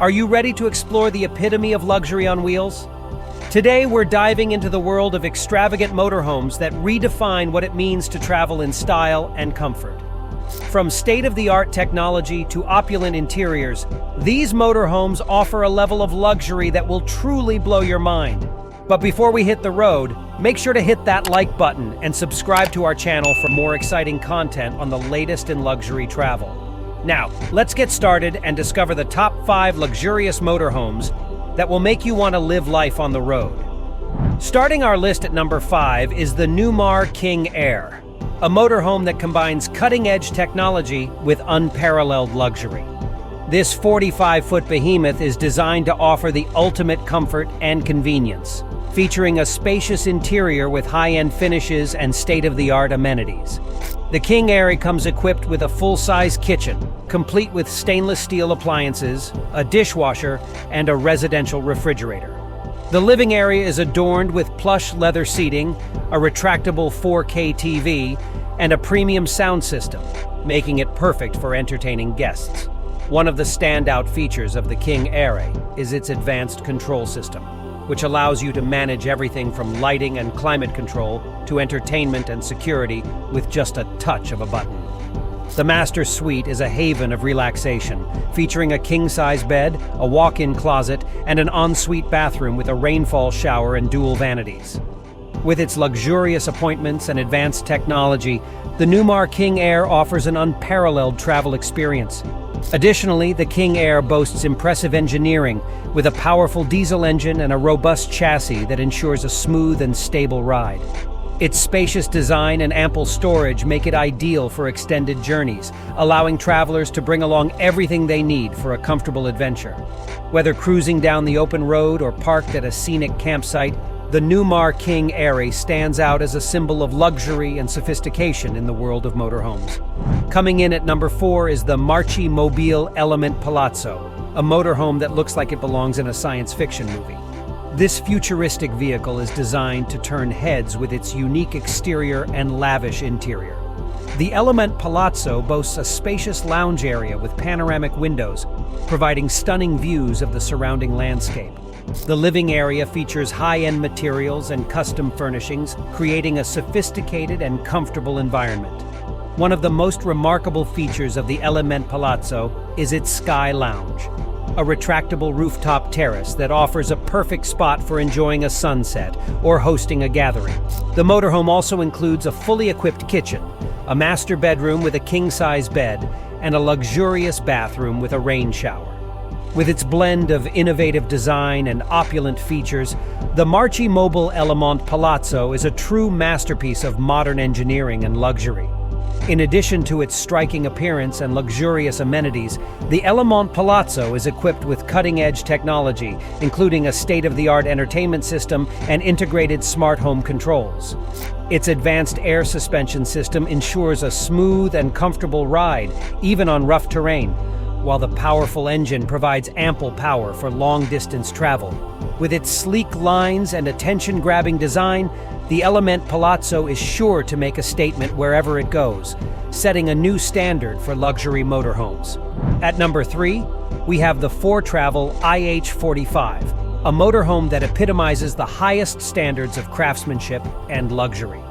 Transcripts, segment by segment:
Are you ready to explore the epitome of luxury on wheels? Today, we're diving into the world of extravagant motorhomes that redefine what it means to travel in style and comfort. From state-of-the-art technology to opulent interiors, these motorhomes offer a level of luxury that will truly blow your mind. But before we hit the road, make sure to hit that like button and subscribe to our channel for more exciting content on the latest in luxury travel. Now, let's get started and discover the top 5 luxurious motorhomes that will make you want to live life on the road. Starting our list at number 5 is the Newmar King Air, a motorhome that combines cutting-edge technology with unparalleled luxury. This 45-foot behemoth is designed to offer the ultimate comfort and convenience, featuring a spacious interior with high-end finishes and state-of-the-art amenities. The King Air comes equipped with a full-size kitchen, complete with stainless steel appliances, a dishwasher, and a residential refrigerator. The living area is adorned with plush leather seating, a retractable 4K TV, and a premium sound system, making it perfect for entertaining guests. One of the standout features of the King Air is its advanced control system, which allows you to manage everything from lighting and climate control to entertainment and security with just a touch of a button. The Master Suite is a haven of relaxation, featuring a king-size bed, a walk-in closet, and an ensuite bathroom with a rainfall shower and dual vanities. With its luxurious appointments and advanced technology, the Newmar King Air offers an unparalleled travel experience. Additionally, the King Air boasts impressive engineering with a powerful diesel engine and a robust chassis that ensures a smooth and stable ride. Its spacious design and ample storage make it ideal for extended journeys, allowing travelers to bring along everything they need for a comfortable adventure. Whether cruising down the open road or parked at a scenic campsite, the Newmar King Air stands out as a symbol of luxury and sophistication in the world of motorhomes. Coming in at number 4 is the Marchi Mobile Element Palazzo, a motorhome that looks like it belongs in a science fiction movie. This futuristic vehicle is designed to turn heads with its unique exterior and lavish interior. The Element Palazzo boasts a spacious lounge area with panoramic windows, providing stunning views of the surrounding landscape. The living area features high-end materials and custom furnishings, creating a sophisticated and comfortable environment. One of the most remarkable features of the Element Palazzo is its Sky Lounge, a retractable rooftop terrace that offers a perfect spot for enjoying a sunset or hosting a gathering. The motorhome also includes a fully equipped kitchen, a master bedroom with a king-size bed, and a luxurious bathroom with a rain shower. With its blend of innovative design and opulent features, the Marchi Mobile Element Palazzo is a true masterpiece of modern engineering and luxury. In addition to its striking appearance and luxurious amenities, the Element Palazzo is equipped with cutting-edge technology, including a state-of-the-art entertainment system and integrated smart home controls. Its advanced air suspension system ensures a smooth and comfortable ride, even on rough terrain, while the powerful engine provides ample power for long-distance travel. With its sleek lines and attention-grabbing design, the Element Palazzo is sure to make a statement wherever it goes, setting a new standard for luxury motorhomes. At number 3, we have the 4Travel IH45, a motorhome that epitomizes the highest standards of craftsmanship and luxury.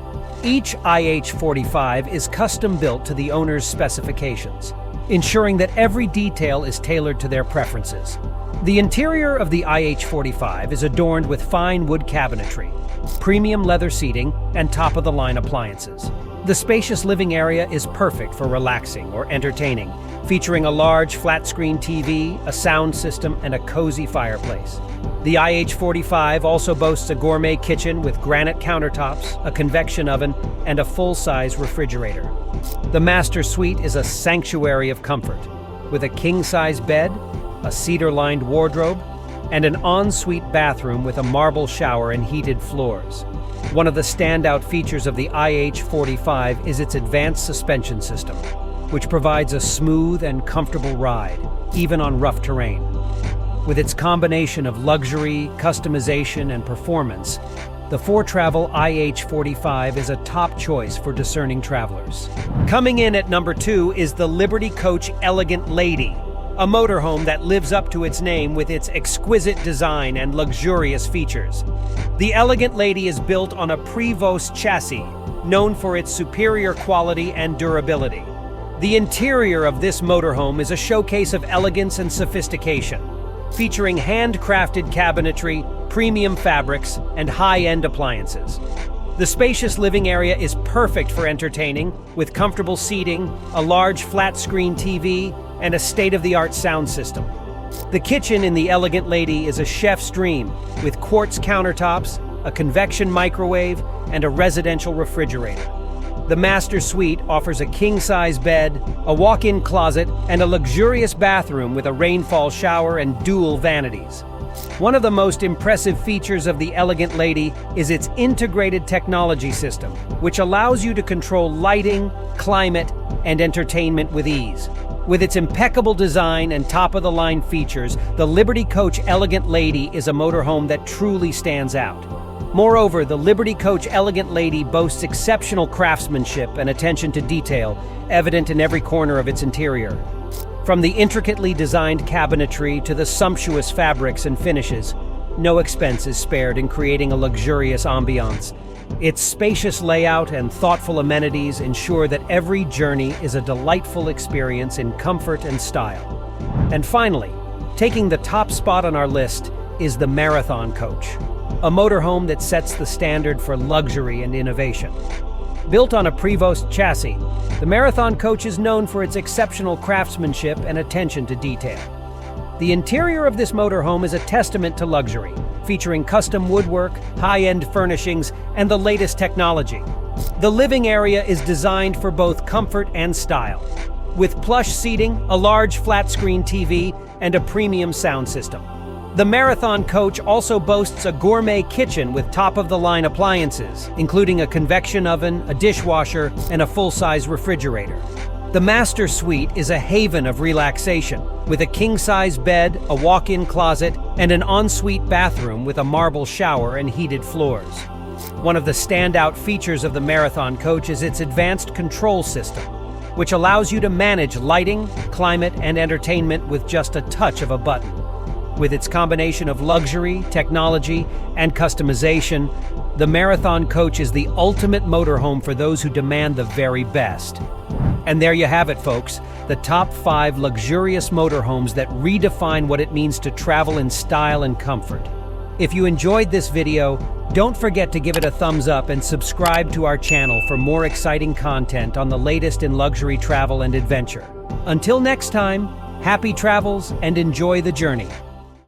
Each IH45 is custom-built to the owner's specifications, ensuring that every detail is tailored to their preferences. The interior of the IH45 is adorned with fine wood cabinetry, premium leather seating, and top-of-the-line appliances. The spacious living area is perfect for relaxing or entertaining, featuring a large flat-screen TV, a sound system, and a cozy fireplace. The IH45 also boasts a gourmet kitchen with granite countertops, a convection oven, and a full-size refrigerator. The Master Suite is a sanctuary of comfort, with a king-size bed, a cedar-lined wardrobe, and an ensuite bathroom with a marble shower and heated floors. One of the standout features of the IH45 is its advanced suspension system, which provides a smooth and comfortable ride, even on rough terrain. With its combination of luxury, customization, and performance, the 4Travel IH45 is a top choice for discerning travelers. Coming in at number 2 is the Liberty Coach Elegant Lady, a motorhome that lives up to its name with its exquisite design and luxurious features. The Elegant Lady is built on a Prevost chassis, known for its superior quality and durability. The interior of this motorhome is a showcase of elegance and sophistication, featuring handcrafted cabinetry, premium fabrics, and high-end appliances. The spacious living area is perfect for entertaining, with comfortable seating, a large flat-screen TV, and a state-of-the-art sound system. The kitchen in the Elegant Lady is a chef's dream, with quartz countertops, a convection microwave, and a residential refrigerator. The master suite offers a king-size bed, a walk-in closet, and a luxurious bathroom with a rainfall shower and dual vanities. One of the most impressive features of the Elegant Lady is its integrated technology system, which allows you to control lighting, climate, and entertainment with ease. With its impeccable design and top-of-the-line features, the Liberty Coach Elegant Lady is a motorhome that truly stands out. Moreover, the Liberty Coach Elegant Lady boasts exceptional craftsmanship and attention to detail, evident in every corner of its interior. From the intricately designed cabinetry to the sumptuous fabrics and finishes, no expense is spared in creating a luxurious ambiance. Its spacious layout and thoughtful amenities ensure that every journey is a delightful experience in comfort and style. And finally, taking the top spot on our list is the Marathon Coach, a motorhome that sets the standard for luxury and innovation. Built on a Prevost chassis, the Marathon Coach is known for its exceptional craftsmanship and attention to detail. The interior of this motorhome is a testament to luxury, featuring custom woodwork, high-end furnishings, and the latest technology. The living area is designed for both comfort and style, with plush seating, a large flat-screen TV, and a premium sound system. The Marathon Coach also boasts a gourmet kitchen with top-of-the-line appliances, including a convection oven, a dishwasher, and a full-size refrigerator. The Master Suite is a haven of relaxation, with a king-size bed, a walk-in closet, and an ensuite bathroom with a marble shower and heated floors. One of the standout features of the Marathon Coach is its advanced control system, which allows you to manage lighting, climate, and entertainment with just a touch of a button. With its combination of luxury, technology, and customization, the Marathon Coach is the ultimate motorhome for those who demand the very best. And there you have it, folks, the top 5 luxurious motorhomes that redefine what it means to travel in style and comfort. If you enjoyed this video, don't forget to give it a thumbs up and subscribe to our channel for more exciting content on the latest in luxury travel and adventure. Until next time, happy travels and enjoy the journey.